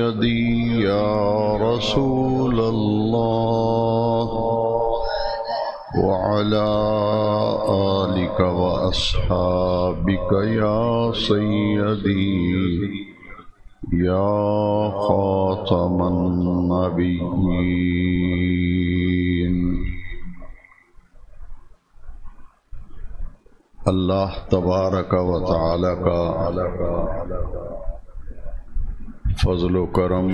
سيدي يا رسول الله وعلى آلك وأصحابك يا سيدي يا خاتم النبيين۔ اللہ تبارک و تعالی کا فضل و کرم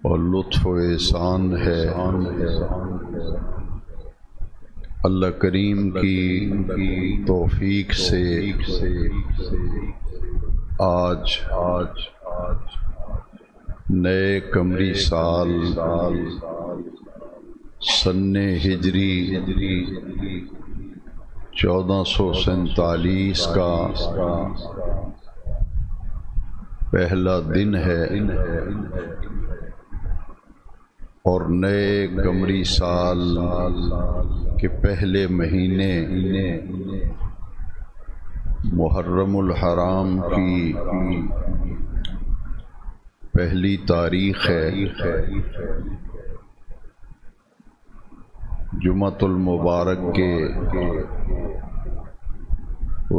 اور لطف و احسان ہے۔ اللہ کریم کی توفیق سے آج نئے قمری سال سن ہجری 1447 کا پہلا دن ہے، اور نئے قمری سال کے پہلے مہینے محرم الحرام کی پہلی تاریخ ہے۔ جمعۃ المبارک کے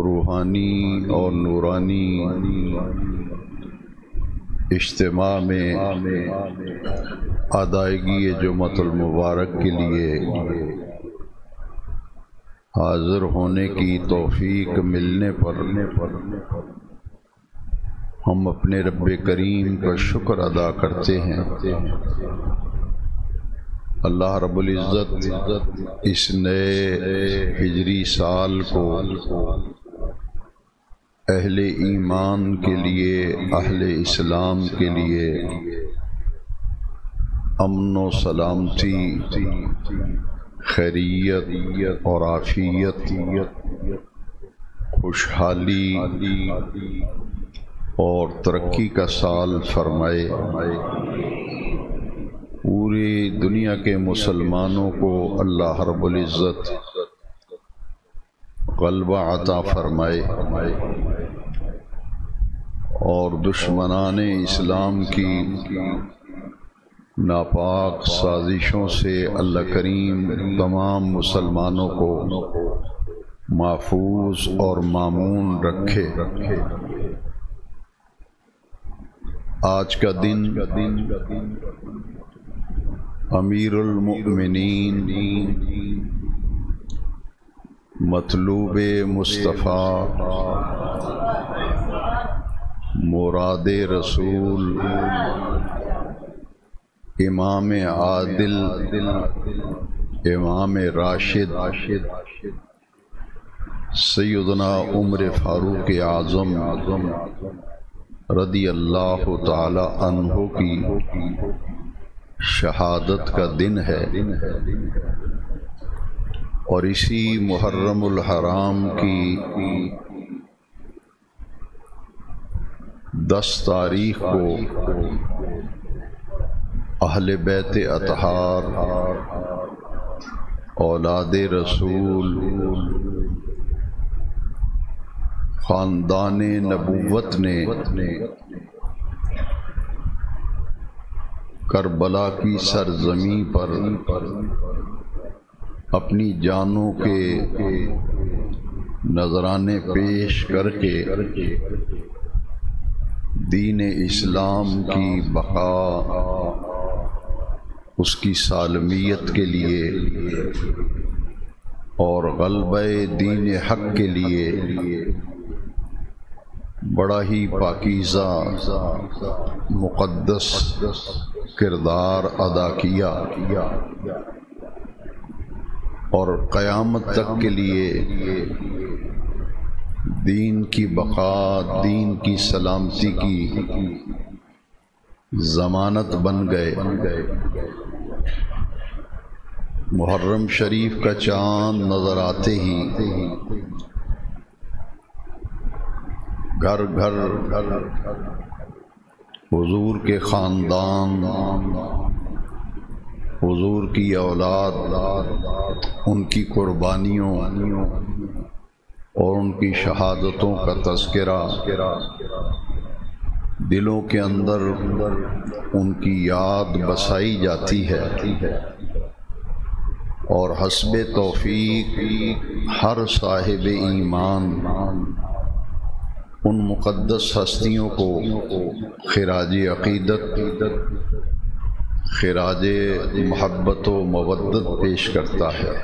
روحانی اور نورانی اجتماع میں ادائیگی جمعۃ المبارک کے لیے حاضر ہونے کی توفیق ملنے پر ہم اپنے رب کریم کا شکر ادا کرتے ہیں۔ اللہ رب العزت اس نئے ہجری سال کو اہل ایمان کے لیے، اہل اسلام کے لیے امن و سلامتی، خیریت اور عافیت، خوشحالی اور ترقی کا سال فرمائے۔ پوری دنیا کے مسلمانوں کو اللہ رب العزت غلبہ عطا فرمائے، اور دشمنان اسلام کی ناپاک سازشوں سے اللہ کریم تمام مسلمانوں کو محفوظ اور مامون رکھے۔ آج کا دن امیر المؤمنین مطلوب مصطفیٰ مراد رسول امام عادل امام راشد سیدنا عمر فاروق اعظم رضی اللہ تعالی عنہ کی شہادت کا دن ہے، اور اسی محرم الحرام کی 10 تاریخ کو اہل بیت اطہار اولاد رسول خاندان نبوت نے کربلا کی سرزمین پر اپنی جانوں کے نذرانے پیش کر کے دین اسلام کی بقا، اس کی سالمیت کے لیے اور غلبہ دین حق کے لیے بڑا ہی پاکیزہ مقدس کردار ادا کیا، اور قیامت تک کے لیے دین کی بقا، دین کی سلامتی کی ضمانت بن گئے۔ محرم شریف کا چاند نظر آتے ہی گھر گھر حضور کے خاندان، حضور کی اولاد، ان کی قربانیوں اور ان کی شہادتوں کا تذکرہ دلوں کے اندر ان کی یاد بسائی جاتی ہے اور حسب توفیق ہر صاحب ایمان ان مقدس ہستیوں کو خراج عقیدت، خراج محبت و مودت پیش کرتا ہے۔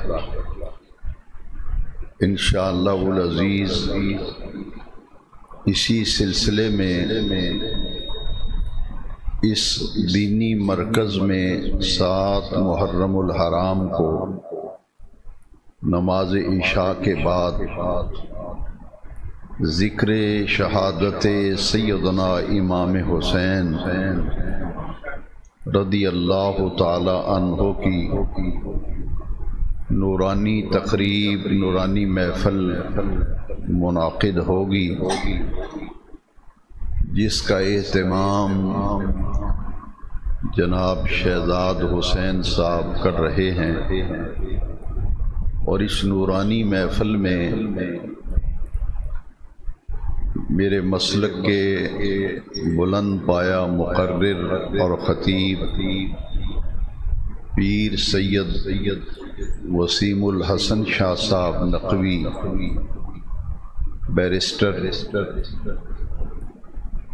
انشاءاللہ العزیز اسی سلسلے میں اس دینی مرکز میں 7 محرم الحرام کو نماز عشاء کے بعد ذکر شہادت سیدنا امام حسین رضی اللہ تعالی عنہ کی نورانی تقریب، نورانی محفل منعقد ہوگی، جس کا اہتمام جناب شہزاد حسین صاحب کر رہے ہیں، اور اس نورانی محفل میں میرے مسلک کے بلند پایہ مقرر اور خطیب پیر سید وسیم الحسن شاہ صاحب نقوی، بیرسٹر،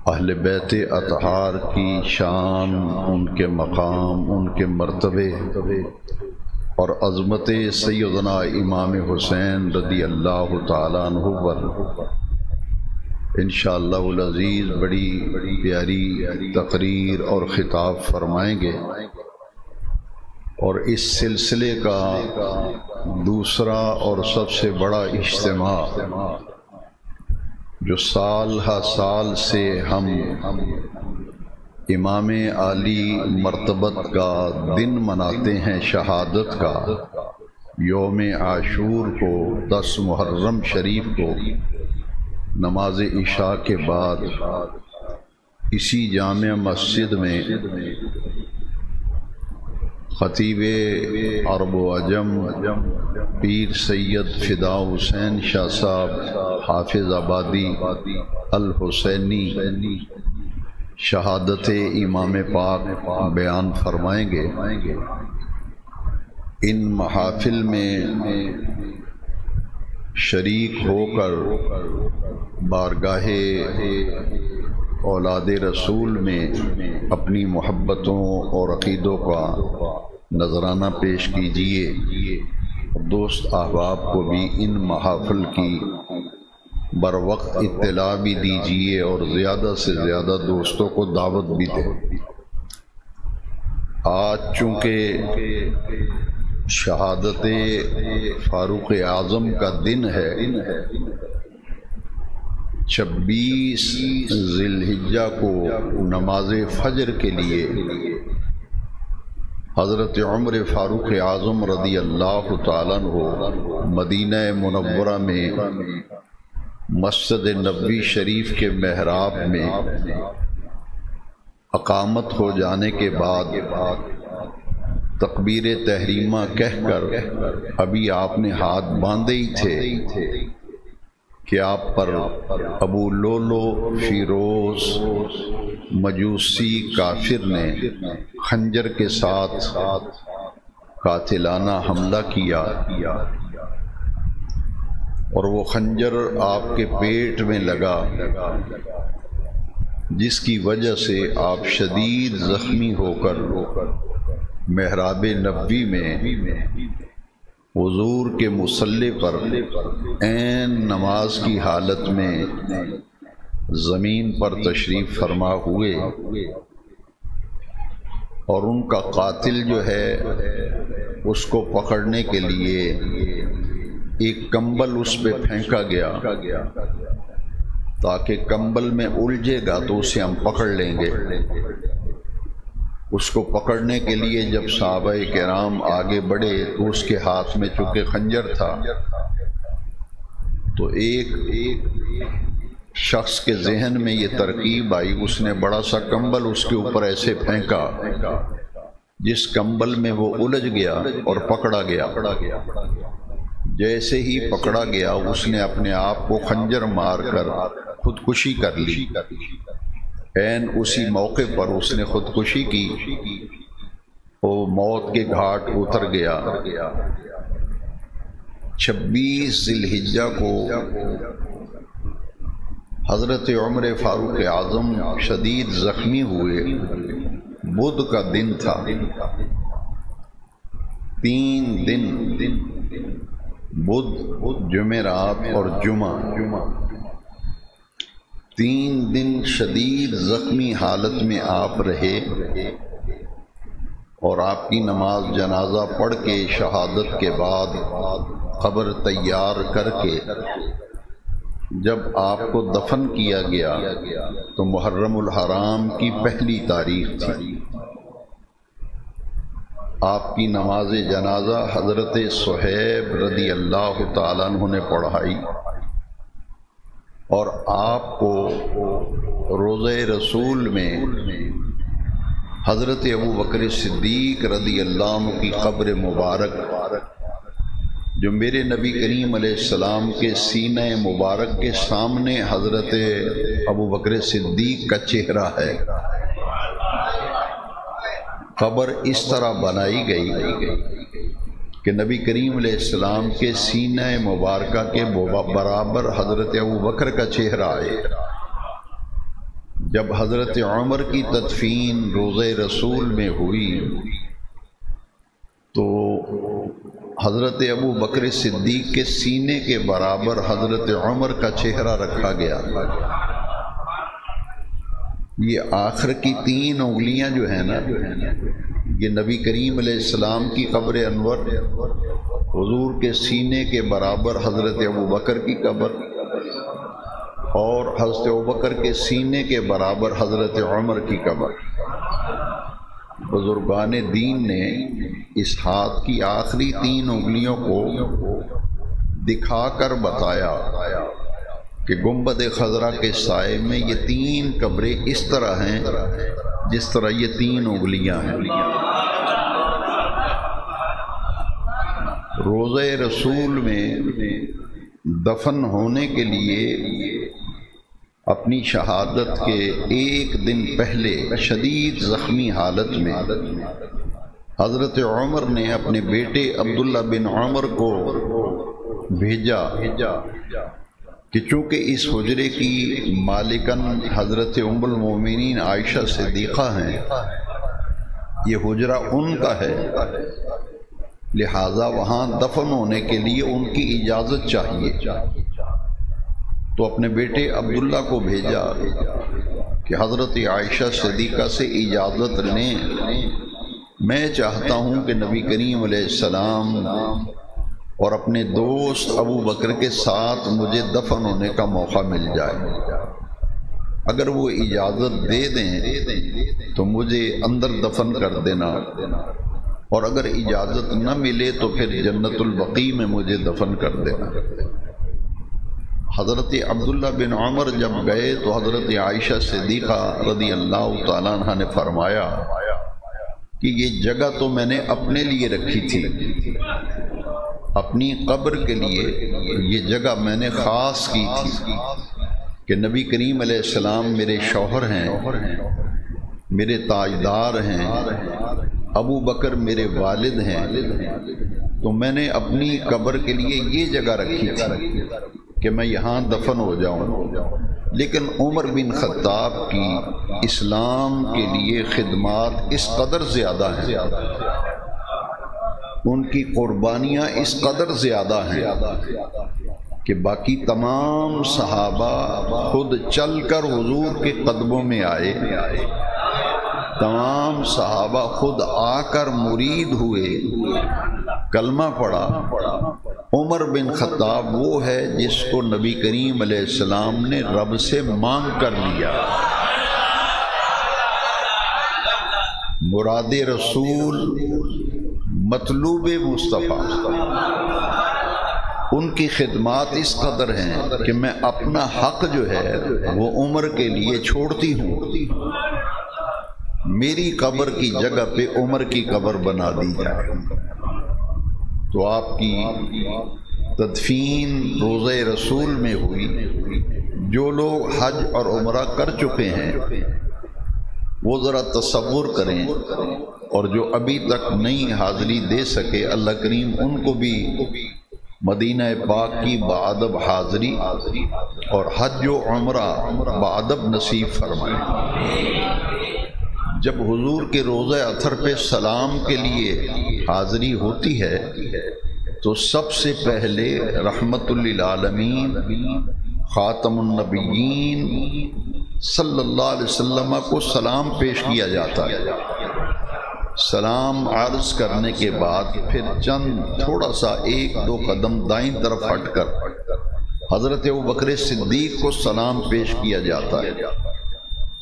اہل بیت اطہار کی شان، ان کے مقام، ان کے مرتبے اور عظمت سیدنا امام حسین رضی اللہ تعالیٰ عنہ پر انشاءاللہ العزیز بڑی پیاری تقریر اور خطاب فرمائیں گے، اور اس سلسلے کا دوسرا اور سب سے بڑا اجتماع جو سال ہر سال سے ہم امام عالی مرتبت کا دن مناتے ہیں، شہادت کا، یوم عاشور کو 10 محرم شریف کو نماز عشاء کے بعد اسی جامع مسجد میں خطیب عرب و عجم پیر سید فدا حسین شاہ صاحب حافظ آبادی الحسینی شہادت امام پاک بیان فرمائیں گے۔ ان محافل میں شریک ہو کر بارگاہ اولاد رسول میں اپنی محبتوں اور عقیدوں کا نذرانہ پیش کیجیے، دوست احباب کو بھی ان محافل کی بروقت اطلاع بھی دیجیے، اور زیادہ سے زیادہ دوستوں کو دعوت بھی دیں۔ آج چونکہ شہادت فاروق اعظم کا دن ہے، 26 ذی الحجہ کو نماز فجر کے لیے حضرت عمر فاروق اعظم رضی اللہ تعالیٰ عنہ مدینہ منورہ میں مسجد نبوی شریف کے محراب میں اقامت ہو جانے کے بعد تکبیر تحریمہ کہہ کر ابھی آپ نے ہاتھ باندھے ہی تھے کہ آپ پر ابو لولو فیروز مجوسی کافر نے خنجر کے ساتھ قاتلانہ حملہ کیا، اور وہ خنجر آپ کے پیٹ میں لگا، جس کی وجہ سے آپ شدید زخمی ہو کر محراب نبوی میں حضور کے مصلی پر عین نماز کی حالت میں زمین پر تشریف فرما ہوئے، اور ان کا قاتل جو ہے اس کو پکڑنے کے لیے ایک کمبل اس پہ پھینکا گیا تاکہ کمبل میں الجھے گا تو اسے ہم پکڑ لیں گے۔ اس کو پکڑنے کے لیے جب صحابہ کرام آگے بڑھے تو اس کے ہاتھ میں چونکہ خنجر تھا، تو ایک شخص کے ذہن میں یہ ترکیب آئی، اس نے بڑا سا کمبل اس کے اوپر ایسے پھینکا جس کمبل میں وہ الجھ گیا اور پکڑا گیا۔ جیسے ہی پکڑا گیا اس نے اپنے آپ کو خنجر مار کر خودکشی کر لی۔ عین اسی موقع پر اس نے خودکشی کی، وہ موت کے گھاٹ اتر گیا۔ 26 ذی الحجہ کو حضرت عمر فاروق اعظم شدید زخمی ہوئے۔ بدھ کا دن تھا، 3 دن بدھ، جمعرات اور جمعہ، 3 دن شدید زخمی حالت میں آپ رہے، اور آپ کی نماز جنازہ پڑھ کے شہادت کے بعد قبر تیار کر کے جب آپ کو دفن کیا گیا تو محرم الحرام کی پہلی تاریخ تھی۔ آپ کی نماز جنازہ حضرت صہیب رضی اللہ تعالیٰ عنہ نے پڑھائی، اور آپ کو روضہ رسول میں حضرت ابوبکر صدیق رضی اللہ عنہ کی قبر مبارک، جو میرے نبی کریم علیہ السلام کے سینہ مبارک کے سامنے حضرت ابوبکر صدیق کا چہرہ ہے، قبر اس طرح بنائی گئی کہ نبی کریم علیہ السلام کے سینہ مبارکہ کے برابر حضرت ابوبکر کا چہرہ آئے۔ جب حضرت عمر کی تدفین روضہ رسول میں ہوئی تو حضرت ابوبکر صدیق کے سینے کے برابر حضرت عمر کا چہرہ رکھا گیا۔ یہ آخر کی 3 انگلیاں جو ہیں نا، یہ نبی کریم علیہ السلام کی قبر انور، حضور کے سینے کے برابر حضرت ابوبکر کی قبر، اور حضرت ابوبکر کے سینے کے برابر حضرت عمر کی قبر۔ بزرگان دین نے اس ہاتھ کی آخری 3 انگلیوں کو دکھا کر بتایا کہ گنبد خضرا کے سائے میں یہ 3 قبریں اس طرح ہیں جس طرح یہ 3 انگلیاں ہیں۔ روضہ رسول میں دفن ہونے کے لیے اپنی شہادت کے 1 دن پہلے شدید زخمی حالت میں حضرت عمر نے اپنے بیٹے عبداللہ بن عمر کو بھیجا کہ چونکہ اس حجرے کی مالکن حضرت ام المومنین عائشہ صدیقہ ہیں، یہ حجرہ ان کا ہے، لہذا وہاں دفن ہونے کے لیے ان کی اجازت چاہیے۔ تو اپنے بیٹے عبداللہ کو بھیجا کہ حضرت عائشہ صدیقہ سے اجازت لیں، میں چاہتا ہوں کہ نبی کریم علیہ السلام اور اپنے دوست ابو بکر کے ساتھ مجھے دفن ہونے کا موقع مل جائے۔ اگر وہ اجازت دے دیں تو مجھے اندر دفن کر دینا، اور اگر اجازت نہ ملے تو پھر جنت البقیع میں مجھے دفن کر دینا۔ حضرت عبداللہ بن عمر جب گئے تو حضرت عائشہ صدیقہ رضی اللہ تعالیٰ عنہ نے فرمایا کہ یہ جگہ تو میں نے اپنے لیے رکھی تھی، اپنی قبر کے لیے یہ جگہ میں نے خاص کی تھی کہ نبی کریم علیہ السلام میرے شوہر ہیں، میرے تاجدار ہیں، ابو بکر میرے والد ہیں، تو میں نے اپنی قبر کے لیے یہ جگہ رکھی تھی کہ میں یہاں دفن ہو جاؤں۔ لیکن عمر بن خطاب کی اسلام کے لیے خدمات اس قدر زیادہ ہیں، ان کی قربانیاں اس قدر زیادہ ہیں کہ باقی تمام صحابہ خود چل کر حضور کے قدموں میں آئے، تمام صحابہ خود آ کر مرید ہوئے، کلمہ پڑھا۔ عمر بن خطاب وہ ہے جس کو نبی کریم علیہ السلام نے رب سے مانگ کر لیا۔ مراد رسول، مطلوب مصطفیٰ، ان کی خدمات اس قدر ہیں کہ میں اپنا حق جو ہے وہ عمر کے لیے چھوڑتی ہوں، میری قبر کی جگہ پہ عمر کی قبر بنا دی جائے۔ تو آپ کی تدفین روضہ رسول میں ہوئی۔ جو لوگ حج اور عمرہ کر چکے ہیں وہ ذرا تصور کریں، اور جو ابھی تک نہیں حاضری دے سکے اللہ کریم ان کو بھی مدینہ پاک کی بادب حاضری اور حج و عمرہ بادب نصیب فرمائے۔ جب حضور کے روضہ اطہر پہ سلام کے لیے حاضری ہوتی ہے تو سب سے پہلے رحمت للعالمین خاتم النبیین صلی اللہ علیہ وسلم کو سلام پیش کیا جاتا ہے۔ سلام عرض کرنے کے بعد پھر چند تھوڑا سا ایک دو قدم دائیں طرف ہٹ کر حضرت ابوبکر صدیق کو سلام پیش کیا جاتا ہے،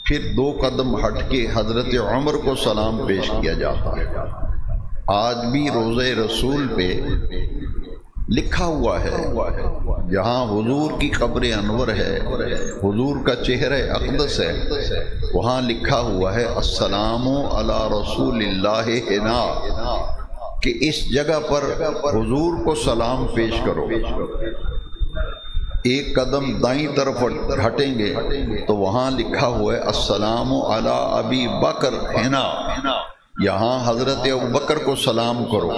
پھر دو قدم ہٹ کے حضرت عمر کو سلام پیش کیا جاتا ہے۔ آج بھی روضہ رسول پہ لکھا ہوا ہے، جہاں حضور کی قبر انور ہے، حضور کا چہرہ اقدس ہے، وہاں لکھا ہوا ہے السلام علی رسول اللہ ہنا، کہ اس جگہ پر حضور کو سلام پیش کرو۔ ایک قدم دائیں طرف ہٹیں گے تو وہاں لکھا ہوا ہے السلام علی ابی بکر ہنا، یہاں حضرت ابوبکر کو سلام کرو۔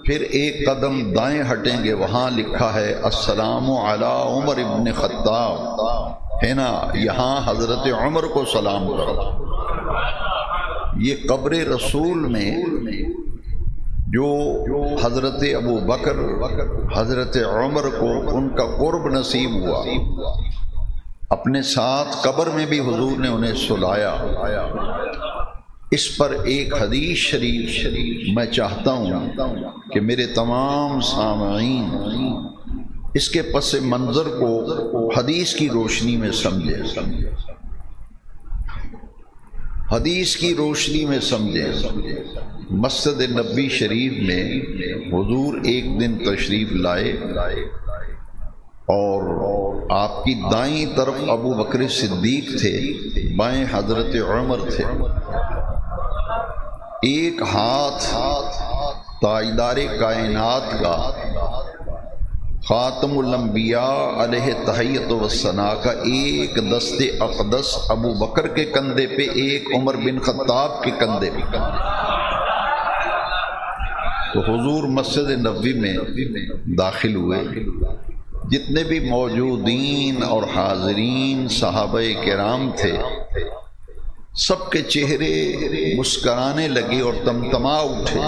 پھر ایک قدم دائیں ہٹیں گے وہاں لکھا ہے السلام علی عمر ابن خطاب ہنا، یہاں حضرت عمر کو سلام کرو۔ یہ قبر رسول میں جو حضرت ابوبکر حضرت عمر کو ان کا قرب نصیب ہوا، اپنے ساتھ قبر میں بھی حضور نے انہیں سلایا۔ اس پر ایک حدیث شریف میں چاہتا ہوں کہ میرے تمام سامعین اس کے پس منظر کو حدیث کی روشنی میں سمجھیں، حدیث کی روشنی میں سمجھیں۔ مسجد نبوی شریف میں حضور ایک دن تشریف لائے اور آپ کی دائیں طرف ابوبکر صدیق تھے، بائیں حضرت عمر تھے۔ ایک ہاتھ تاجدار کائنات کا خاتم الانبیاء علیہ تحیت و ثنا کا ایک دست اقدس ابو بکر کے کندھے پہ، ایک عمر بن خطاب کے کندھے پہ۔ تو حضور مسجد نبوی میں داخل ہوئے، جتنے بھی موجودین اور حاضرین صحابہ کرام تھے سب کے چہرے مسکرانے لگے اور تمتما اٹھے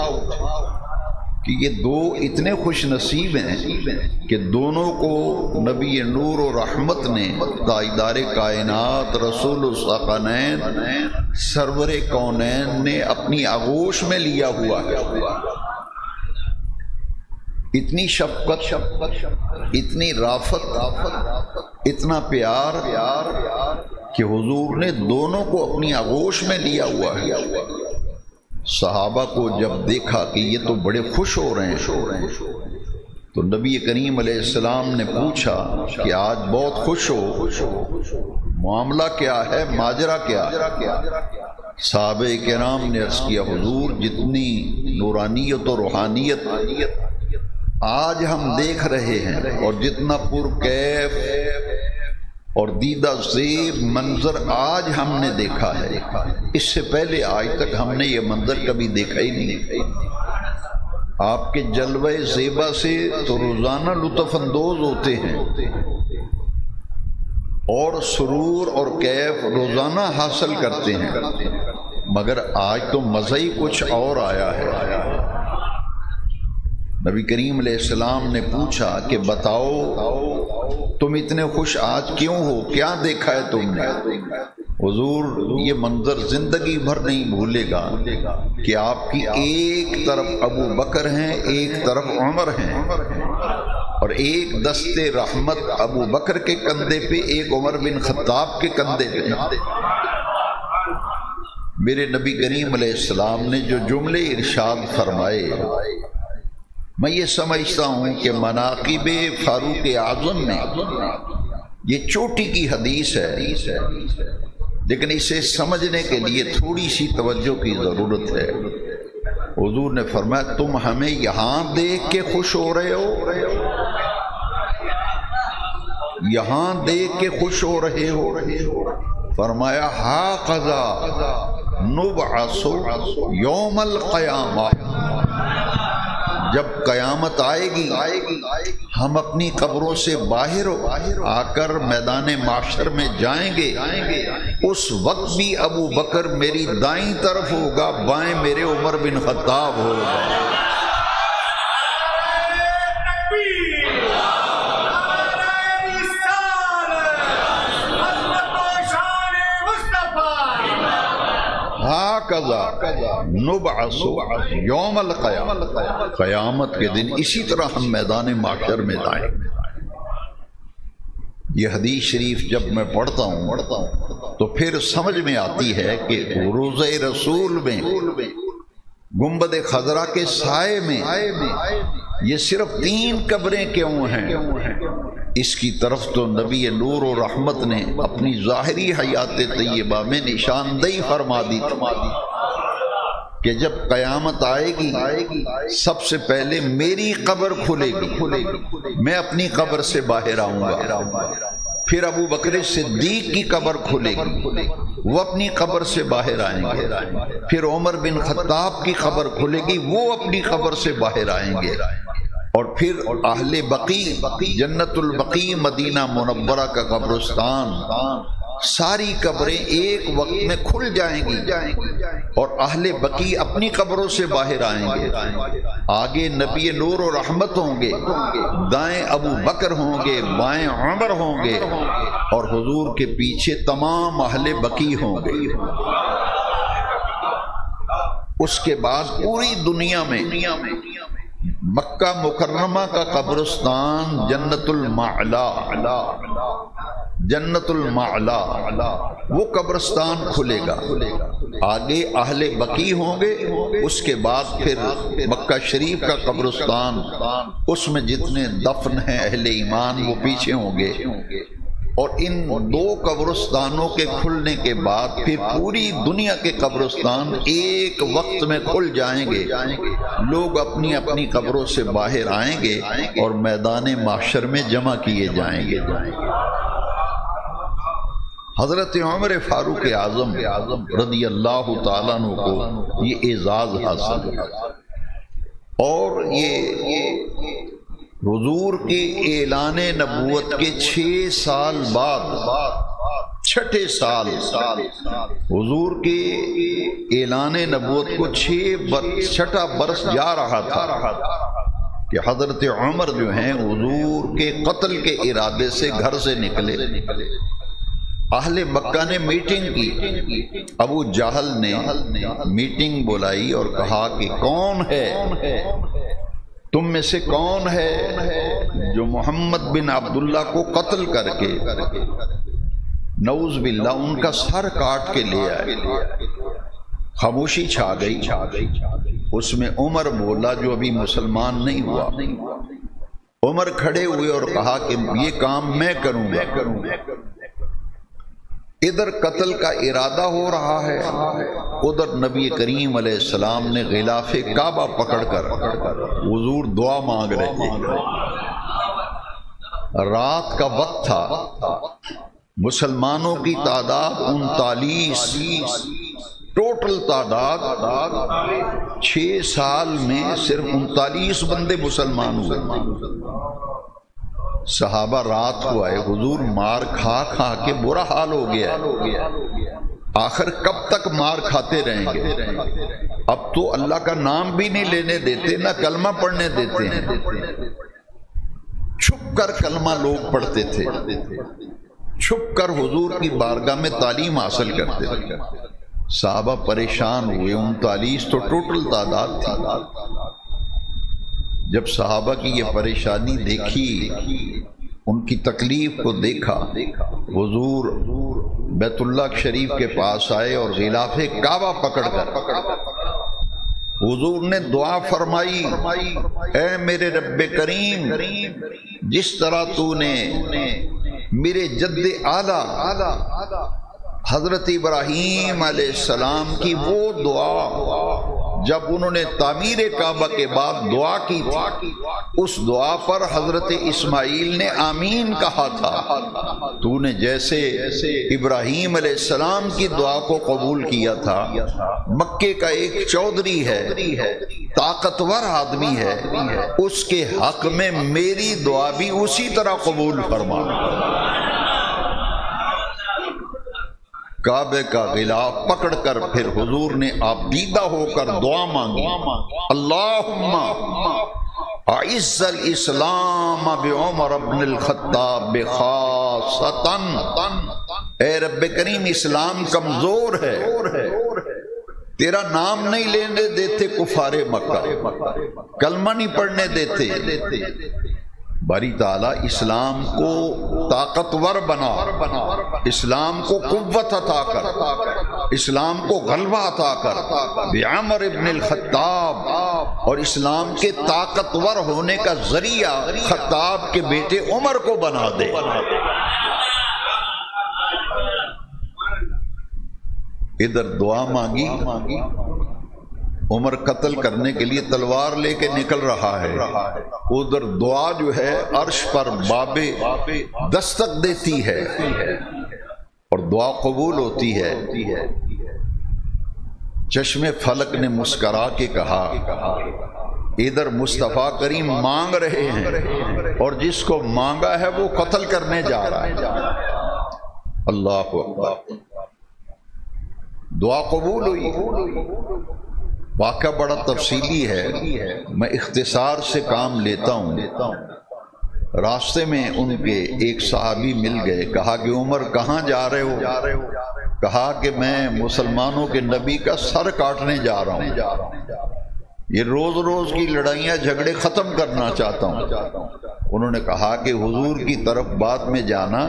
کہ یہ دو اتنے خوش نصیب ہیں کہ دونوں کو نبی نور و رحمت نے، تاجدار کائنات، رسول الثقلین، سرور کونین نے اپنی آغوش میں لیا ہوا ہے۔ اتنی شفقت، اتنی رافت، اتنا پیار کہ حضور نے دونوں کو اپنی آغوش میں لیا ہوا ہے۔ صحابہ کو جب دیکھا کہ یہ تو بڑے خوش ہو رہے ہیں تو نبی کریم علیہ السلام نے پوچھا کہ آج بہت خوش ہو، معاملہ کیا ہے، ماجرا کیا ہے؟ صحابہ کرام نے عرض کیا حضور جتنی نورانیت و روحانیت آج ہم دیکھ رہے ہیں اور جتنا پرکیف اور دیدہ زیب منظر آج ہم نے دیکھا ہے، اس سے پہلے آج تک ہم نے یہ منظر کبھی دیکھا ہی نہیں۔ آپ کے جلوہ زیبا سے تو روزانہ لطف اندوز ہوتے ہیں اور سرور اور کیف روزانہ حاصل کرتے ہیں، مگر آج تو مزہ ہی کچھ اور آیا ہے۔ نبی کریم علیہ السلام نے پوچھا کہ بتاؤ تم اتنے خوش آج کیوں ہو، کیا دیکھا ہے تم نے؟ حضور یہ منظر زندگی بھر نہیں بھولے گا کہ آپ کی ایک طرف ابو بکر ہیں، ایک طرف عمر ہیں، اور ایک دست رحمت ابو بکر کے کندھے پہ، ایک عمر بن خطاب کے کندھے پہ۔ میرے نبی کریم علیہ السلام نے جو جملے ارشاد فرمائے، میں یہ سمجھتا ہوں کہ مناقب فاروق اعظم میں یہ چوٹی کی حدیث ہے، لیکن اسے سمجھنے کے لیے تھوڑی سی توجہ کی ضرورت ہے۔ حضور نے فرمایا تم ہمیں یہاں دیکھ کے خوش ہو رہے ہو، یہاں دیکھ کے خوش ہو رہے ہو، فرمایا ہاقذا نبعث یوم القیامہ، جب قیامت آئے گی ہم اپنی قبروں سے باہر آ کر میدان معاشر میں جائیں گے، اس وقت بھی ابو بکر میری دائیں طرف ہوگا، بائیں میرے عمر بن خطاب ہوگا۔ نبعث یوم القیامہ، قیامت کے دن اسی طرح ہم میدان معاشر میں جائیں گے۔ یہ حدیث شریف جب میں پڑھتا ہوں تو پھر سمجھ میں آتی ہے کہ روضہ رسول میں گنبد خضرا کے سائے میں یہ صرف 3 قبریں کیوں ہیں؟ اس کی طرف تو نبی نور و رحمت نے اپنی ظاہری حیات طیبہ میں نشاندہی فرما دی کہ جب قیامت آئے گی سب سے پہلے میری قبر کھلے گی، میں اپنی قبر سے باہر آؤں گا، پھر ابو بکر صدیق کی قبر کھلے گی، وہ اپنی قبر سے باہر آئیں گے، پھر عمر بن خطاب کی قبر کھلے گی، وہ اپنی قبر سے باہر آئیں گے، اور پھر اہل بقیع، جنت البقیع مدینہ منورہ کا قبرستان، ساری قبریں ایک وقت میں کھل جائیں گی اور اہل بقیع اپنی قبروں سے باہر آئیں گے۔ آگے نبی نور و رحمت ہوں گے، دائیں ابو بکر ہوں گے، بائیں عمر ہوں گے، اور حضور کے پیچھے تمام اہل بقیع ہوں گے۔ اس کے بعد پوری دنیا میں مکہ مکرمہ کا قبرستان جنت المعلا، جنت المعلا وہ قبرستان کھلے گا، آگے اہل بقیع ہوں گے، اس کے بعد پھر مکہ شریف کا قبرستان، اس میں جتنے دفن ہیں اہل ایمان وہ پیچھے ہوں گے، اور ان 2 قبرستانوں کے کھلنے کے بعد پھر پوری دنیا کے قبرستان ایک وقت میں کھل جائیں گے، لوگ اپنی اپنی قبروں سے باہر آئیں گے اور میدان محشر میں جمع کیے جائیں گے۔ حضرت عمر فاروق اعظم رضی اللہ تعالیٰ عنہ کو یہ اعزاز حاصل ہے، اور یہ حضور کے اعلان نبوت کے 6 سال بعد، 6 سال حضور کے اعلان نبوت کو 6واں برس جا رہا تھا کہ حضرت عمر جو ہیں حضور کے قتل کے ارادے سے گھر سے نکلے۔ اہل مکہ نے میٹنگ کی، ابو جہل نے میٹنگ بلائی اور کہا کہ کون ہے، تم میں سے کون ہے جو محمد بن عبداللہ کو قتل کر کے نعوذ باللہ ان کا سر کاٹ کے لے آئے؟ خاموشی چھا گئی۔ اس میں عمر بولا جو ابھی مسلمان نہیں ہوا۔ عمر کھڑے ہوئے اور کہا کہ یہ کام میں کروں گا۔ ادھر قتل کا ارادہ ہو رہا ہے، ادھر نبی کریم علیہ السلام نے غلاف کعبہ پکڑ کر حضور دعا مانگ رہے تھے۔ رات کا وقت تھا، مسلمانوں کی تعداد 39، ٹوٹل تعداد 6 سال میں صرف 39 بندے مسلمان ہوئے۔ صحابہ رات کو آئے، حضور مار کھا کھا کے برا حال ہو گیا ہے، آخر کب تک مار کھاتے رہیں گے؟ اب تو اللہ کا نام بھی نہیں لینے دیتے، نہ کلمہ پڑھنے دیتے ہیں۔ چھپ کر کلمہ لوگ پڑھتے تھے، چھپ کر حضور کی بارگاہ میں تعلیم حاصل کرتے تھے۔ صحابہ پریشان ہوئے، 39 تو ٹوٹل تعداد تھی۔ جب صحابہ کی یہ پریشانی دیکھی، ان کی تکلیف کو دیکھا، حضور بیت اللہ شریف کے پاس آئے اور غلاف کعبہ پکڑ کر حضور نے دعا فرمائی، اے میرے رب کریم، جس طرح تو نے میرے جد اعلیٰ حضرت ابراہیم علیہ السلام کی وہ دعا جب انہوں نے تعمیر کعبہ کے بعد دعا کی تھی، اس دعا پر حضرت اسماعیل نے آمین کہا تھا۔ تو نے جیسے ابراہیم علیہ السلام کی دعا کو قبول کیا تھا، مکے کا ایک چودھری ہے، طاقتور آدمی ہے، اس کے حق میں میری دعا بھی اسی طرح قبول فرما۔ کعبے کا غلاف پکڑ کر پھر حضور نے آبیدہ ہو کر دعا مانگی، اللہم اعز الاسلام بعمر بن الخطاب خاصتا، اے رب کریم اسلام کمزور ہے، تیرا نام نہیں لینے دیتے کفار مکہ، کلمہ نہیں پڑھنے دیتے، باری تعالیٰ اسلام کو طاقتور بنا، اسلام کو قوت عطا کر، اسلام کو غلبہ عطا کر بعمر ابن الخطاب، اور اسلام کے طاقتور ہونے کا ذریعہ خطاب کے بیٹے عمر کو بنا دے۔ ادھر دعا مانگی، عمر قتل کرنے کے لیے تلوار لے کے نکل رہا ہے، ادھر دعا جو ہے عرش پر بابے دستک دیتی ہے اور دعا قبول ہوتی ہے۔ چشم فلک نے مسکرا کے کہا، ادھر مصطفیٰ کریم مانگ رہے ہیں اور جس کو مانگا ہے وہ قتل کرنے جا رہا ہے۔ اللہ اکبر، دعا قبول ہوئی۔ واقعہ بڑا تفصیلی ہے، میں اختصار سے کام لیتا ہوں۔ راستے میں ان کے ایک صحابی مل گئے، کہا کہ عمر کہاں جا رہے ہو؟ کہا کہ میں مسلمانوں کے نبی کا سر کاٹنے جا رہا ہوں، یہ روز روز کی لڑائیاں جھگڑے ختم کرنا چاہتا ہوں۔ انہوں نے کہا کہ حضور کی طرف بعد میں جانا،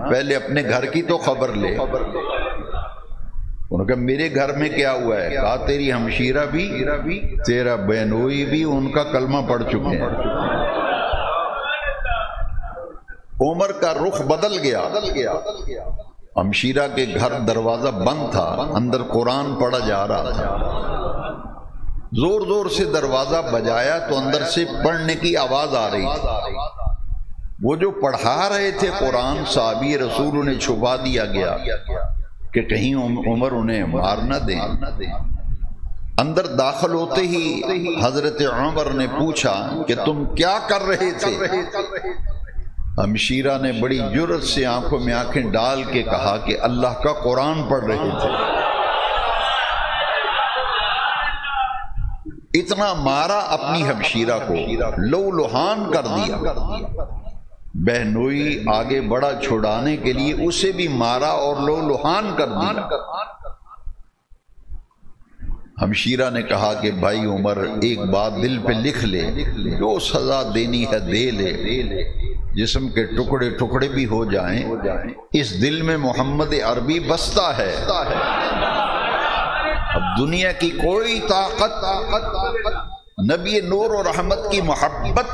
پہلے اپنے گھر کی تو خبر لے۔ انہوں نے کہا میرے گھر میں کیا ہوا ہے؟ کہا تیری ہمشیرہ بھی، تیرا بہنوئی بھی ان کا کلمہ پڑھ چکے ہیں۔ عمر کا رخ بدل گیا، ہمشیرہ کے گھر دروازہ بند تھا، اندر قرآن پڑھا جا رہا تھا، زور زور سے دروازہ بجایا تو اندر سے پڑھنے کی آواز آ رہی تھی۔ وہ جو پڑھا رہے تھے قرآن صحابی رسول انہیں چھپا دیا گیا کہ کہیں عمر انہیں مار نہ دیں۔ اندر داخل ہوتے ہی حضرت عمر نے پوچھا کہ تم کیا کر رہے تھے؟ ہمشیرہ نے بڑی جرأت سے آنکھوں میں آنکھیں ڈال کے کہا کہ اللہ کا قرآن پڑھ رہے تھے۔ اتنا مارا اپنی ہمشیرہ کو، لو لہان کر دیا۔ بہنوئی آگے بڑا چھڑانے کے لیے اسے بھی مارا اور لو لہان کر دیا۔ ہمشیرہ نے کہا کہ بھائی عمر ایک بات دل پہ لکھ لے، جو سزا دینی ہے دے لے، جسم کے ٹکڑے ٹکڑے بھی ہو جائیں، اس دل میں محمد عربی بستا ہے۔ اب دنیا کی کوئی طاقت نبی نور و رحمت کی محبت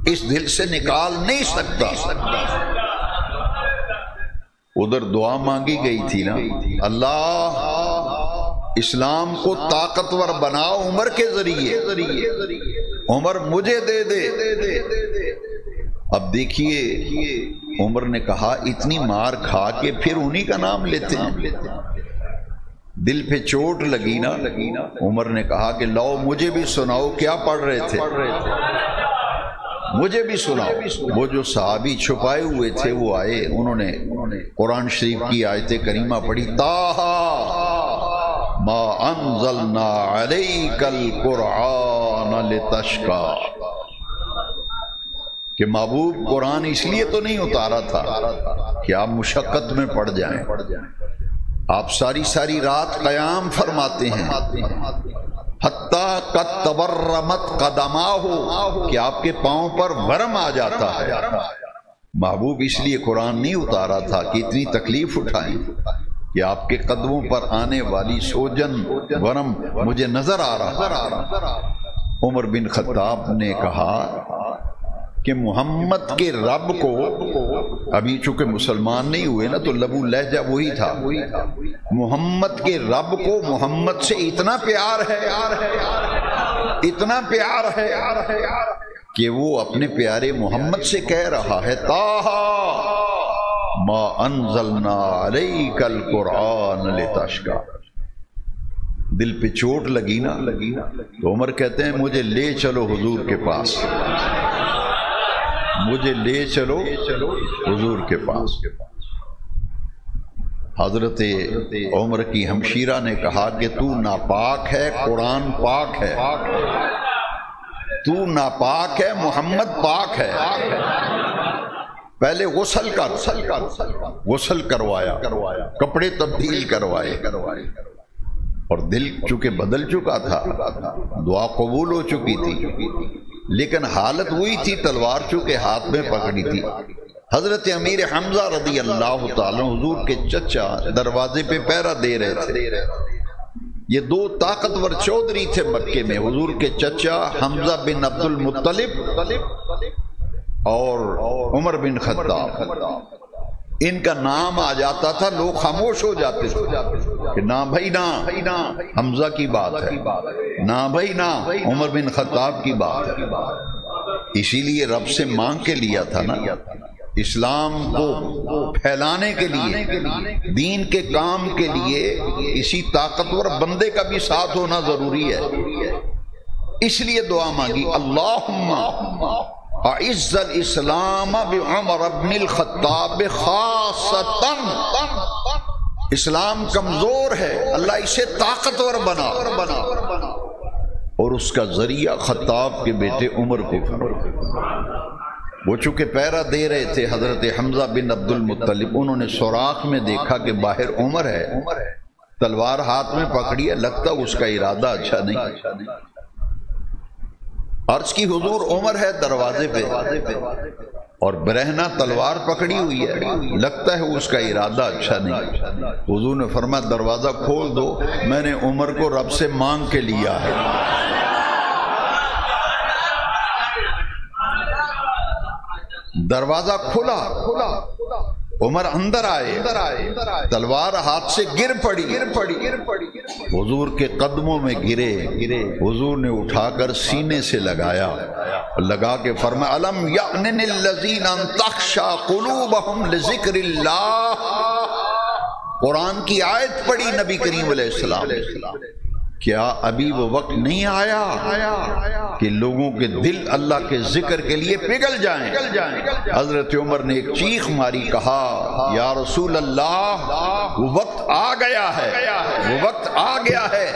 اس دل سے نکال نہیں سکتا۔ ادھر دعا مانگی گئی تھی نا، اللہ اسلام کو طاقتور بناؤ عمر کے ذریعے، عمر مجھے دے دے۔ اب دیکھیے عمر نے کہا اتنی مار کھا کے پھر انہی کا نام لیتے ہیں، دل پہ چوٹ لگی نا۔ عمر نے کہا کہ لاؤ مجھے بھی سناؤ کیا پڑھ رہے تھے، مجھے بھی سناؤ۔ وہ جو صحابی چھپائے ہوئے تھے وہ آئے، انہوں نے قرآن شریف کی آیت کریمہ پڑھی، طٰہٰ ما انزلنا علیک القرآن لتشقی، کہ محبوب قرآن اس لیے تو نہیں اتارا تھا کہ آپ مشقت میں پڑ جائیں، آپ ساری رات قیام فرماتے ہیں، حتیٰ قد تورمت قدماہ، کہ آپ کے پاؤں پر ورم آ جاتا ہے۔ محبوب اس لیے قرآن نہیں اتارا تھا کہ اتنی تکلیف اٹھائیں کہ آپ کے قدموں پر آنے والی سوجن ورم مجھے نظر آ رہا۔ عمر بن خطاب نے کہا کہ محمد کے رب کو، ابھی چونکہ مسلمان نہیں ہوئے نا تو لبو لہجہ وہی تھا، محمد کے رب کو محمد سے اتنا پیار ہے، اتنا پیار ہے کہ وہ اپنے پیارے محمد سے کہہ رہا ہے طٰہٰ ما انزلنا علیک القرآن لتشقیٰ۔ دل پہ چوٹ لگی نا تو عمر کہتے ہیں مجھے لے چلو حضور کے پاس، مجھے لے چلو حضور کے پاس۔ حضرت عمر کی ہمشیرہ نے کہا کہ تو ناپاک ہے، قرآن پاک ہے، تو ناپاک ہے، محمد پاک ہے، پہلے غسل کروایا، کپڑے تبدیل کروائے، اور دل چونکہ بدل چکا تھا، دعا قبول ہو چکی تھی، لیکن حالت وہی تھی، تلوار چونکہ ہاتھ میں پکڑی تھی۔ حضرت امیر حمزہ رضی اللہ تعالیٰ حضور کے چچا دروازے پہ پہرا دے رہے تھے۔ یہ دو طاقتور چودھری تھے مکے میں، حضور کے چچا حمزہ بن عبد المطلب اور عمر بن خطاب۔ ان کا نام آ جاتا تھا لوگ خاموش ہو جاتے تھے کہ نہ بھائی نہ حمزہ کی بات ہے، نہ بھائی نہ عمر بن خطاب کی بات ہے۔ اسی لیے رب سے مانگ کے لیا تھا نا، اسلام کو پھیلانے کے لیے، دین کے کام کے لیے اسی طاقتور بندے کا بھی ساتھ ہونا ضروری ہے۔ اس لیے دعا مانگی اللہم اعز الاسلام بعمر بن الخطاب خاصتا، اسلام کمزور ہے، اللہ اسے طاقتور بنا، اور اس کا ذریعہ خطاب کے بیٹے عمر کو کرو۔ وہ چونکہ پہرا دے رہے تھے حضرت حمزہ بن عبد المطلب، انہوں نے سوراخ میں دیکھا کہ باہر عمر ہے، تلوار ہاتھ میں پکڑی ہے، لگتا اس کا ارادہ اچھا نہیں۔ عرض کی حضور عمر ہے دروازے پہ اور برہنہ تلوار پکڑی ہوئی ہے، لگتا ہے اس کا ارادہ اچھا نہیں۔ حضور نے فرمایا دروازہ کھول دو، میں نے عمر کو رب سے مانگ کے لیا ہے۔ دروازہ کھلا، عمر اندر آئے، تلوار ہاتھ سے گر پڑی، حضور کے قدموں میں گرے، حضور نے اٹھا کر سینے سے لگایا، لگا کے فرمایا الم یأن للذین ان تخشع قلوبہم لذکر اللہ۔ قرآن کی آیت پڑھی نبی کریم علیہ السلام، کیا ابھی وہ وقت نہیں آیا کہ لوگوں کے دل اللہ کے ذکر کے لیے پگھل جائیں؟ حضرت عمر نے ایک چیخ ماری، کہا یا رسول اللہ وہ وقت آ گیا ہے، وہ وقت آ گیا ہے،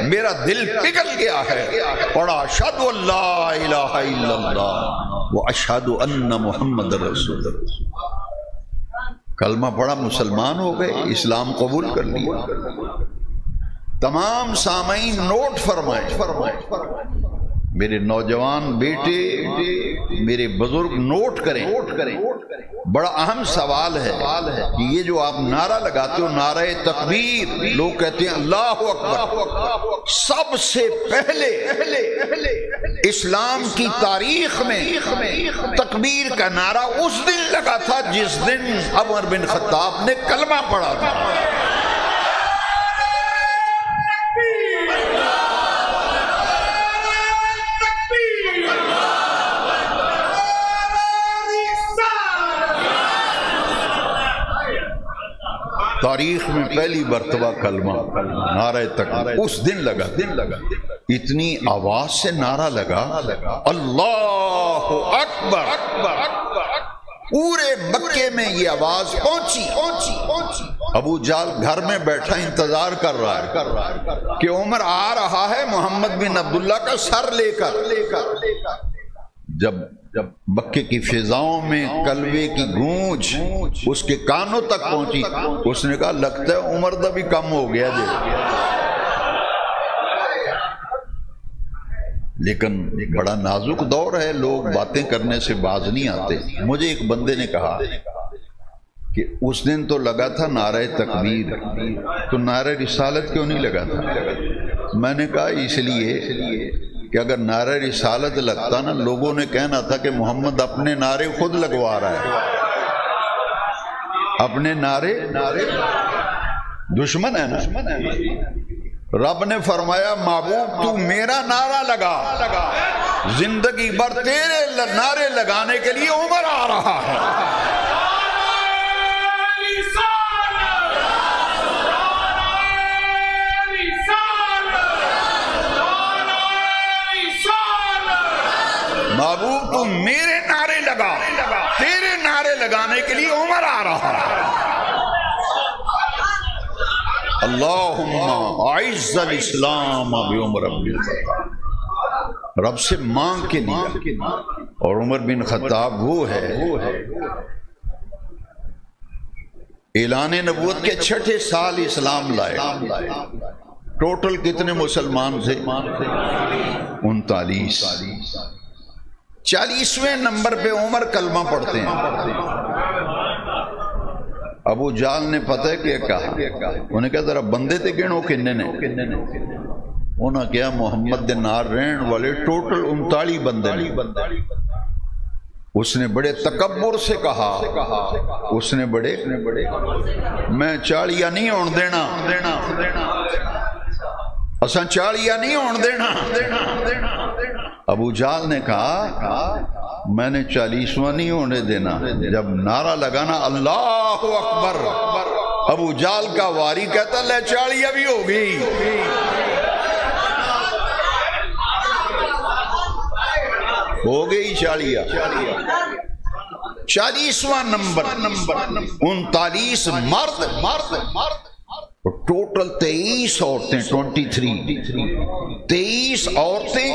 میرا دل پگھل گیا ہے۔ پڑھا اشہد ان لا الہ الا اللہ و اشہد ان محمد رسول اللہ، کلمہ پڑھا، مسلمان ہو گئے، اسلام قبول کر لیا۔ تمام سامعین نوٹ فرمائیں، میرے نوجوان بیٹے، میرے بزرگ نوٹ کریں، بڑا اہم سوال ہے کہ یہ جو آپ نعرہ لگاتے ہو نعرہ تکبیر، لوگ کہتے ہیں اللہ اکبر، سب سے پہلے اسلام کی تاریخ میں تکبیر کا نعرہ اس دن لگا تھا جس دن عمر بن خطاب نے کلمہ پڑھا تھا۔ تاریخ میں پہلی مرتبہ کلمہ نعرہ تکبیر اس دن لگا، اتنی آواز سے نعرہ لگا اللہ اکبر، پورے مکے میں یہ آواز پہنچی۔ ابو جہل گھر میں بیٹھا انتظار کر رہا ہے کہ عمر آ رہا ہے محمد بن عبداللہ کا سر لے کر۔ جب مکے کی فضاؤں میں کلبے کی گونج اس کے کانوں تک پہنچی، اس نے کہا لگتا ہے عمر دا بھی کم ہو گیا جی۔ لیکن بڑا نازک دور ہے، لوگ باتیں کرنے سے باز نہیں آتے۔ مجھے ایک بندے نے کہا کہ اس دن تو لگا تھا نعرہ تکبیر، تو نعرہ رسالت کیوں نہیں لگا تھا؟ میں نے کہا اس لیے کہ اگر نعرہ رسالت لگتا نا لوگوں نے کہنا تھا کہ محمد اپنے نعرے خود لگوا رہا ہے، اپنے نعرے دشمن ہے نا۔ رب نے فرمایا محبوب تو میرا نعرہ لگا، زندگی بھر تیرے نعرے لگانے کے لیے عمر آ رہا ہے۔ محبوب تو میرے نعرے لگا، تیرے نعرے لگانے کے لیے عمر آ رہا ہے۔ اللہم اعز الاسلام بعمر بن الخطاب، رب سے مانگ کے لیا۔ اور عمر بن خطاب وہ ہے اعلان نبوت کے 6 سال اسلام لائے۔ ٹوٹل کتنے مسلمان تھے؟ 39۔ 40ویں نمبر پہ عمر کلمہ پڑھتے ہیں۔ ابو جال نے پتہ کیا کہا، انہوں نے کہا ذرا بندے تے گنو کنے نے، انہوں نے کہا محمد دے نال رہن والے ٹوٹل 39 بندے نے۔ اس نے بڑے تکبر سے کہا، اس نے بڑے میں 40 نہیں ہون دینا، اساں 40 نہیں ہون دینا۔ ابو جال نے کہا میں نے 40واں نہیں ہونے دینا۔ جب نعرہ لگانا اللہ اکبر، ابو جال کا واری کہتا لے 40 بھی ہوگی۔ ہو گئی 40۔ 40واں نمبر 39 مرد، ٹوٹل 23 عورتیں، 23 عورتیں،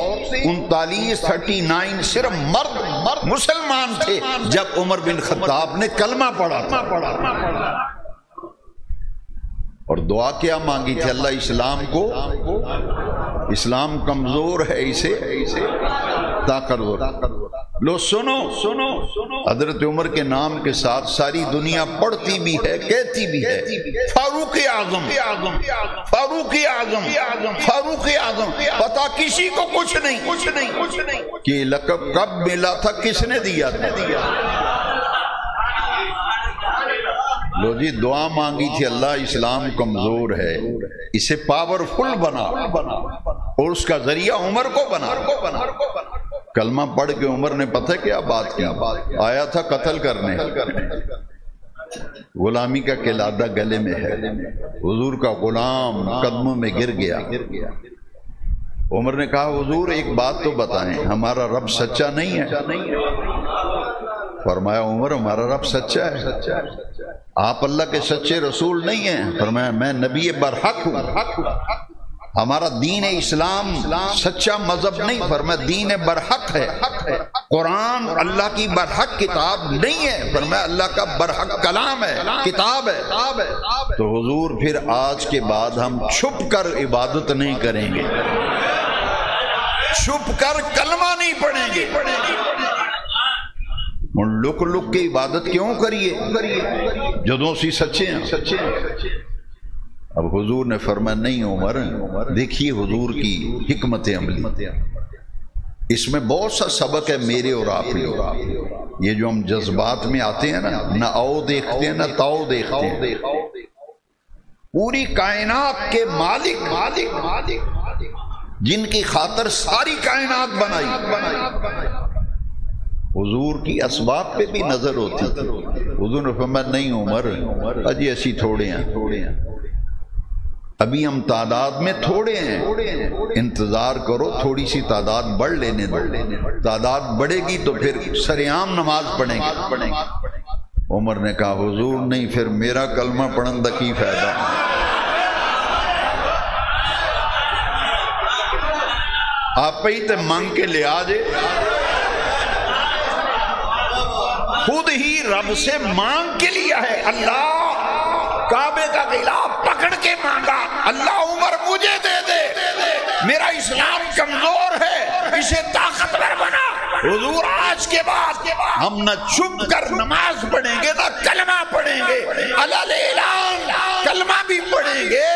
39 39 صرف مرد مسلمان تھے جب عمر بن خطاب نے کلمہ پڑھا تھا۔ اور دعا کیا مانگی تھی؟ اللہ اسلام کمزور ہے، اسے طاقتور۔ لو سنو، حضرت عمر کے نام کے ساتھ ساری دنیا پڑھتی بھی ہے، کہتی بھی ہے فاروق اعظم، فاروق اعظم، فاروق اعظم۔ پتا کسی کو کچھ نہیں کہ لقب کب ملا تھا، کس نے دیا تھا۔ لو جی دعا مانگی تھی اللہ اسلام کمزور ہے، اسے پاورفل بنا، اور اس کا ذریعہ عمر کو بنا۔ کلمہ پڑھ کے عمر نے پتہ کیا بات کی؟ آیا تھا قتل کرنے، غلامی کا قلادہ گلے میں ہے، حضور کا غلام قدموں میں گر گیا۔ عمر نے کہا حضور ایک بات تو بتائیں، ہمارا رب سچا نہیں ہے؟ فرمایا عمر ہمارا رب سچا ہے، آپ اللہ کے سچے رسول نہیں ہیں۔ فرمایا میں نبی برحق ہوں، ہمارا دین اسلام سچا مذہب نہیں، فرمایا دین برحق ہے، قرآن اللہ کی برحق کتاب نہیں ہے، فرمایا اللہ کا برحق کلام ہے، کتاب ہے۔ تو حضور پھر آج کے بعد ہم چھپ کر عبادت نہیں کریں گے، چھپ کر کلمہ نہیں پڑھیں گے۔ لک لک کے عبادت کیوں کریے جدوں سی سچے ہیں؟ اب حضور نے فرمایا نہیں عمر، دیکھیے حضور کی حکمت عملی، اس میں بہت سا سبق ہے میرے اور آپ کے۔ یہ جو ہم جذبات میں آتے ہیں نا، نہ آؤ دیکھتے ہیں نہ تاؤ دیکھتے ہیں، پوری کائنات کے مالک جن کی خاطر ساری کائنات بنائی، حضور کی اسباب پہ بھی نظر ہوتی تھی۔ حضور نے فرمایا نہیں عمر، اجی ایسی تھوڑے ہیں، ابھی ہم تعداد میں تھوڑے ہیں، انتظار کرو تھوڑی سی تعداد بڑھ لینے دو، تعداد بڑھے گی تو پھر سرعام نماز پڑھیں گے۔ عمر نے کہا حضور نہیں، پھر میرا کلمہ پڑھن دا کی فائدہ؟ آپ ہی تے مانگ کے لے آجے، خود ہی رب سے مانگ کے لیا ہے۔ اللہ کعبے کا غلاف پکڑ کے مانگا، اللہ عمر مجھے دے دے، میرا اسلام کمزور ہے، اسے طاقتور بنا۔ حضور آج کے بعد ہم نہ چھپ کر نماز پڑھیں گے نہ کلمہ پڑھیں گے، علل اعلان کلمہ بھی پڑھیں گے،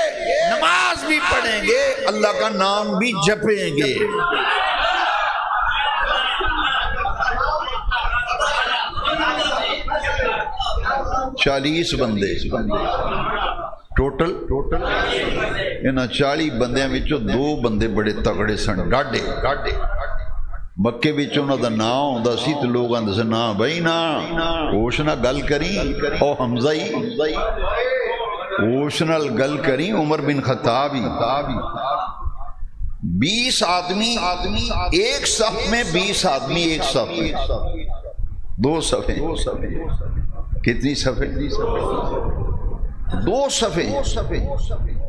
نماز بھی پڑھیں گے، اللہ کا نام بھی جپیں گے۔ 40 بندے ٹوٹل انہاں 40 بندیاں وچوں 2 بندے بڑے تگڑے سن، ڈاڈے مکے وچ انہاں دا نام ہوندا سی تے لوگ آندے سن نا بھائی نا ہوش نہ گل کری، او حمزہ ہی ہوش نال گل کری، عمر بن خطاب ہی 20 آدمی ایک صف میں، 20 آدمی ایک صف میں، 2 صفیں، کتنی صفیں؟ 2 صفیں،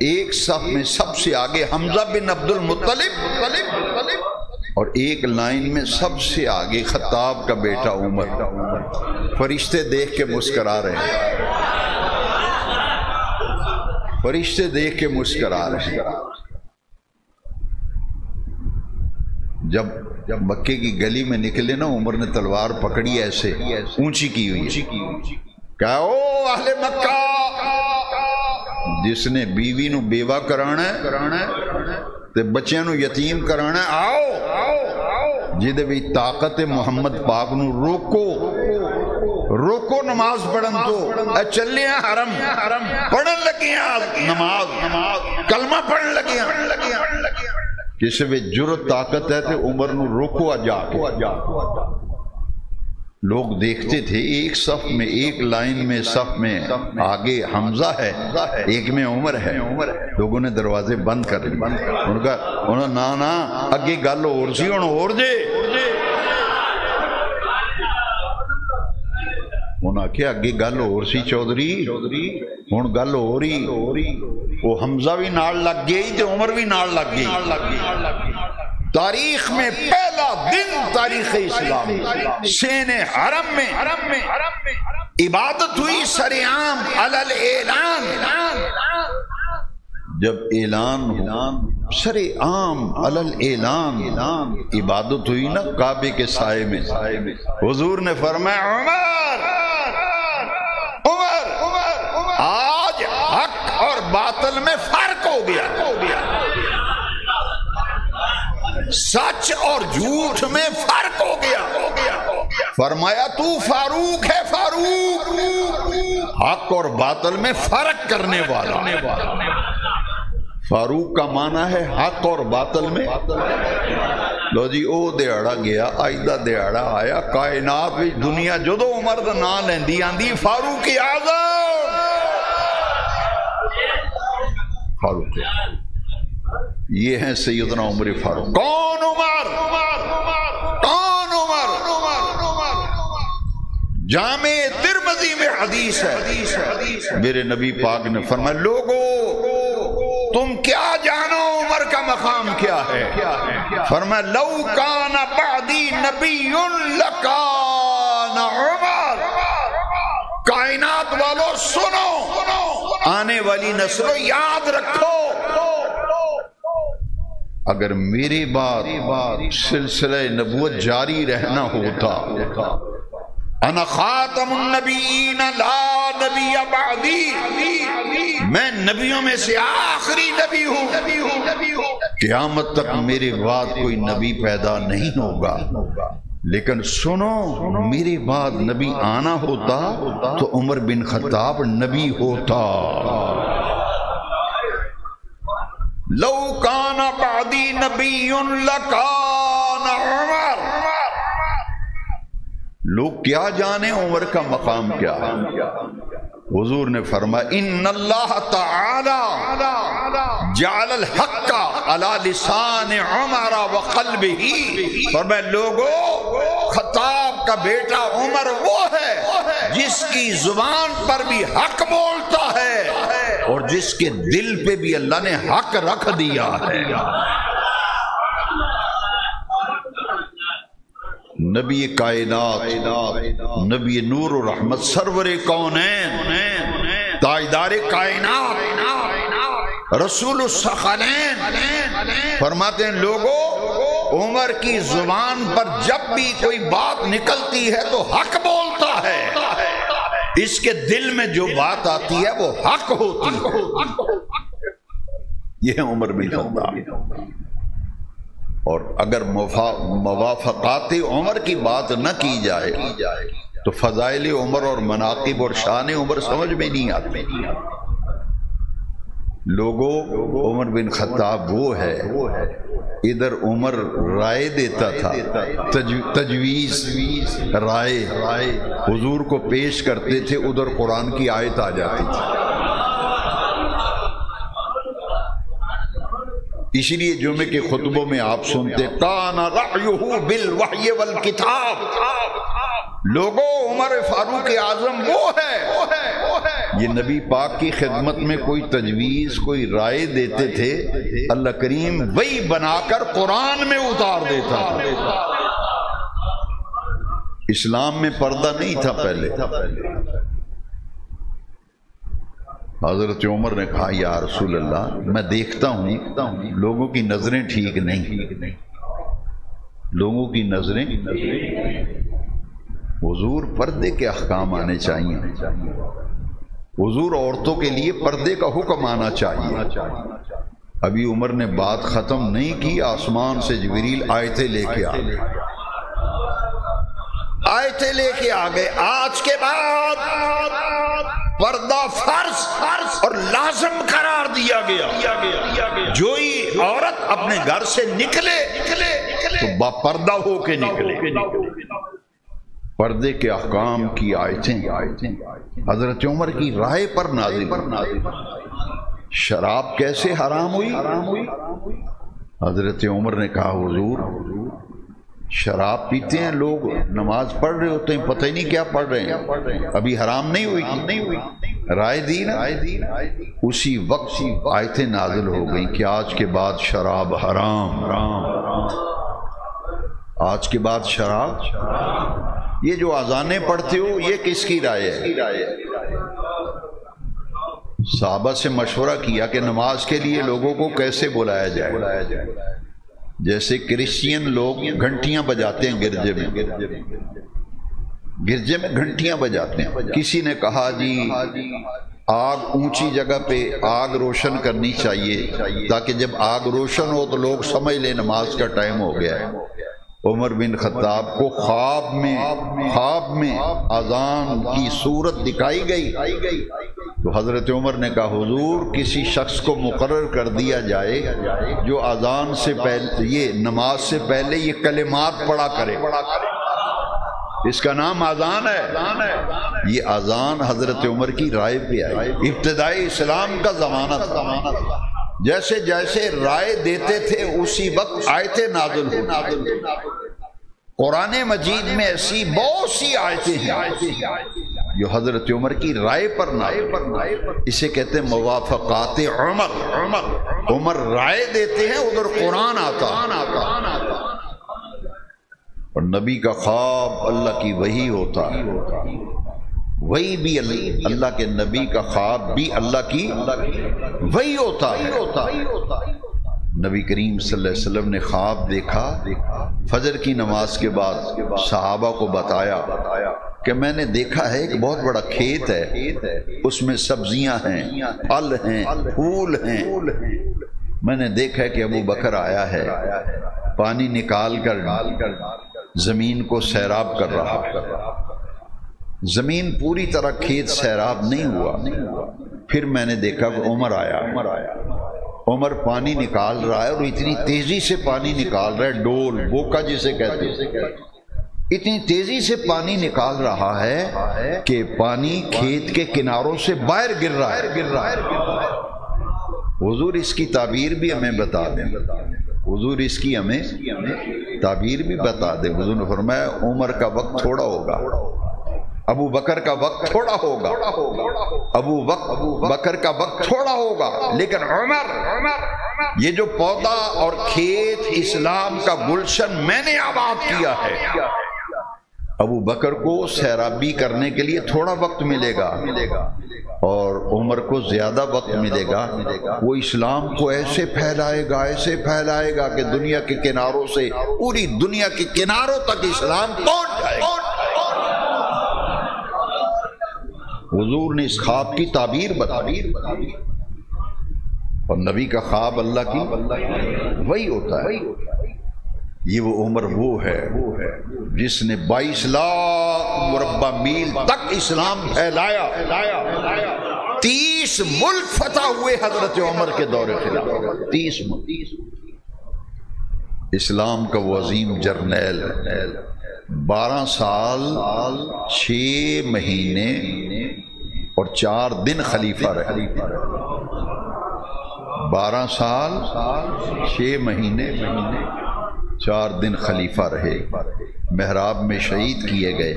ایک صف میں سب سے آگے حمزہ بن عبد المطلب اور ایک لائن میں سب سے آگے خطاب کا بیٹا عمر۔ فرشتے دیکھ کے مسکرا رہے ہیں، فرشتے دیکھ کے مسکرا رہے ہیں۔ جب مکے کی گلی میں نکلے نا، عمر نے تلوار پکڑی ایسے اونچی کی ہوئی، کہا او اہل مکہ، جس نے بیوی نو بیوہ کرانا ہے تے بچیاں نو یتیم کرانا ہے، آؤ جدے بھی طاقت محمد پاک نو روکو نماز پڑھن تو، اے چلے ہیں حرم پڑھن لگیاں نماز، کلمہ پڑھن لگیاں، کسی بھی جرت طاقت ہے تے عمر نو روکو جا کے۔ لوگ دیکھتے تھے ایک صف میں، ایک لائن میں صف میں آگے حمزہ ہے، ایک میں عمر ہے، لوگوں نے دروازے بند کر لی، انہوں نے نا اگے گل اور سی ہن اور جے، انہوں نے کہا اگے گل اور سی چودھری ہن گل ہو رہی، وہ حمزہ بھی نال لگ گئی تے عمر بھی نال لگ گئی۔ تاریخ میں پہلا دن تاریخ اسلام سین حرم میں عبادت ہوئی سرعام علل اعلان، جب اعلان سرعام علل اعلان عبادت ہوئی نا کعبے کے سائے میں، حضور نے فرمایا عمر آج حق اور باطل میں فرق ہو گیا، سچ اور جھوٹ میں فرق ہو گیا۔ فرمایا تو فاروق ہے، فاروق حق اور باطل میں فرق کرنے والا۔ فاروق کا معنی ہے حق اور باطل میں۔ لو جی او دیہڑا گیا، آئندہ دیہڑا آیا، کائنات بھی دنیا جدو عمر دا نام لیندی آندی فاروق اعظم، فاروق یہ ہیں سیدنا عمر فاروق۔ کون عمر؟ کون عمر؟ جامع ترمذی میں حدیث ہے، میرے نبی پاک نے فرمایا لوگو تم کیا جانو عمر کا مقام کیا ہے؟ فرمایا لو کان بعدی نبی لکان عمر۔ کائنات والو سنو، آنے والی نسلوں یاد رکھو، اگر میرے بعد سلسلہ نبوت جاری رہنا ہوتا، انا خاتم النبیین لا نبی بعدی، میں نبیوں میں سے آخری نبی ہوں، قیامت تک میرے بعد کوئی نبی پیدا نہیں ہوگا۔ لیکن سنو، میرے بعد نبی آنا ہوتا تو عمر بن خطاب نبی ہوتا۔ لو کان بعدی نبی لکان عمر۔ لوگ کیا جانے عمر کا مقام کیا ہے؟ حضور نے فرمایا ان اللہ تعالی جعل الحق علی لسان عمر وقلبہ۔ فرمایا لوگوں خطاب کا بیٹا عمر وہ ہے جس کی زبان پر بھی حق بولتا ہے اور جس کے دل پہ بھی اللہ نے حق رکھ دیا ہے۔ نبی کائنات، نبی نور و رحمت، سرور کونین، تاجدار کائنات، رسول الثقلین فرماتے ہیں لوگوں عمر کی زبان پر جب بھی کوئی بات نکلتی ہے تو حق بولتا ہے، اس کے دل میں جو بات آتی ہے وہ حق ہوتی ہے۔ یہ ہے عمر بن خطاب۔ اور اگر موافقات عمر کی بات نہ کی جائے تو فضائل عمر اور مناقب اور شان عمر سمجھ میں نہیں آتے لوگوں۔ عمر بن خطاب وہ ہے، ادھر عمر رائے دیتا تھا، تجویز رائے حضور کو پیش کرتے تھے، ادھر قرآن کی آیت آ جاتی تھی۔ اسی لیے جمعے کے خطبوں میں آپ سنتے کان رأیہ بالوحی والکتاب، لوگوں عمر فاروق اعظم وہ ہے۔ یہ نبی پاک کی خدمت میں کوئی تجویز کوئی رائے دیتے تھے، اللہ کریم وہی بنا کر قرآن میں اتار دیتا تھا۔ اسلام میں پردہ نہیں تھا پہلے۔ حضرت عمر نے کہا یا رسول اللہ میں دیکھتا ہوں لوگوں کی نظریں ٹھیک نہیں، لوگوں کی نظریں، حضور پردے کے احکام آنے چاہیے، حضور عورتوں کے لیے پردے کا حکم آنا چاہیے۔ ابھی عمر نے بات ختم نہیں کی، آسمان سے جبریل آیتیں لے کے آ گئے، آیتیں لے کے آ گئے۔ آج کے بعد پردہ فرض اور لازم قرار دیا گیا، جو ہی عورت اپنے گھر سے نکلے تو با پردہ ہو کے نکلے۔ پردے کے احکام کی آیتیں حضرت عمر کی رائے پر نازل۔ شراب کیسے حرام ہوئی؟ حضرت عمر نے کہا حضور شراب پیتے ہیں لوگ، نماز پڑھ رہے ہوتے ہیں، پتہ ہی نہیں کیا پڑھ رہے ہیں، ابھی حرام نہیں ہوئی، رائے دی نا۔ اسی وقت آیتیں نازل ہو گئیں کہ آج کے بعد شراب حرام، آج کے بعد شراب۔ یہ جو اذانیں پڑھتے ہو یہ کس کی رائے ہے؟ صحابہ سے مشورہ کیا کہ نماز کے لیے لوگوں کو کیسے بلایا جائے۔ جیسے کرسچین لوگ گھنٹیاں بجاتے ہیں گرجے میں گھنٹیاں بجاتے ہیں۔ کسی نے کہا جی آگ اونچی جگہ پہ آگ روشن کرنی چاہیے تاکہ جب آگ روشن ہو تو لوگ سمجھ لیں نماز کا ٹائم ہو گیا ہے۔ عمر بن خطاب کو خواب میں اذان کی صورت دکھائی گئی تو حضرت عمر نے کہا حضور کسی شخص کو مقرر کر دیا جائے جو اذان سے پہلے، یہ نماز سے پہلے یہ کلمات پڑھا کرے، اس کا نام اذان ہے۔ یہ اذان حضرت عمر کی رائے پہ آئی، ابتدائی اسلام کا زمانہ تھا۔ جیسے جیسے رائے دیتے تھے اسی وقت آیتیں نازل ہوتی۔ قرآن مجید میں ایسی بہت سی آیتیں ہیں جو حضرت عمر کی رائے پر نازل، اسے کہتے ہیں موافقات عمر۔ عمر رائے دیتے ہیں ادھر قرآن آتا، اور نبی کا خواب اللہ کی وحی ہوتا ہے، وہی بھی اللہ کے نبی کا خواب بھی اللہ کی وہی ہوتا ہے۔ نبی کریم صلی اللہ علیہ وسلم نے خواب دیکھا، فجر کی نماز کے بعد صحابہ کو بتایا کہ میں نے دیکھا ہے ایک بہت بڑا کھیت ہے، اس میں سبزیاں ہیں، پھل ہیں، پھول ہیں۔ میں نے دیکھا ہے کہ ابو بکر آیا ہے، پانی نکال کر زمین کو سیراب کر رہا۔ زمین پوری طرح کھیت سیراب نہیں ہوا۔ پھر میں نے دیکھا کہ عمر آیا، عمر پانی نکال رہا ہے اور اتنی تیزی سے پانی نکال رہا ہے، ڈول بوکا جسے کہتے ہیں، اتنی تیزی سے پانی نکال رہا ہے کہ پانی کھیت کے کناروں سے باہر گر رہا ہے۔ حضور اس کی تعبیر بھی ہمیں بتا دیں، حضور اس کی ہمیں تعبیر بھی بتا دیں۔ حضور نے فرمایا عمر کا وقت تھوڑا ہوگا، ابو بکر کا وقت تھوڑا ہوگا، ابو بکر کا وقت تھوڑا ہوگا، لیکن عمر، یہ جو پودا اور کھیت اسلام کا گلشن میں نے آباد کیا ہے، ابو بکر کو سیرابی کرنے کے لیے تھوڑا وقت ملے گا اور عمر کو زیادہ وقت ملے گا۔ وہ اسلام کو ایسے پھیلائے گا کہ دنیا کے کناروں سے پوری دنیا کے کناروں تک اسلام پہنچ جائے گا۔ حضور نے اس خواب کی تعبیر بتا دی، اور نبی کا خواب اللہ کی وہی ہوتا ہے۔ یہ وہ عمر وہ ہے جس نے 22 لاکھ مربع میل تک اسلام پھیلایا، 30 ملک فتح ہوئے حضرت عمر کے دور خلافت، 30 ملک۔ اسلام کا وہ عظیم جرنیل 12 سال 6 مہینے اور 4 دن خلیفہ رہے، 12 سال 6 مہینے 4 دن خلیفہ رہے، محراب میں شہید کیے گئے۔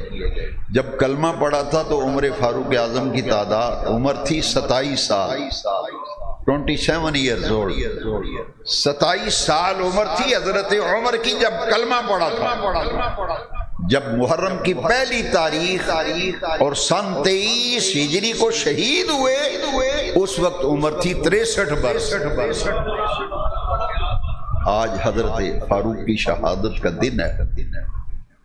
جب کلمہ پڑھا تھا تو عمر فاروق اعظم کی عمر تھی 27 سال، 27 ایئرز اولڈ، 27 سال عمر تھی حضرت عمر کی جب کلمہ پڑھا تھا۔ جب محرم کی پہلی تاریخ اور سن 23 ہجری کو شہید ہوئے، اس وقت عمر تھی 63 برس۔ آج حضرت فاروق کی شہادت کا دن ہے۔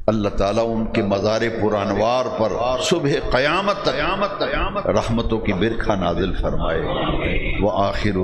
اللہ تعالیٰ ان کے مزار پرانوار پر صبح قیامت رحمتوں کی برکھا نازل فرمائے۔ وآخر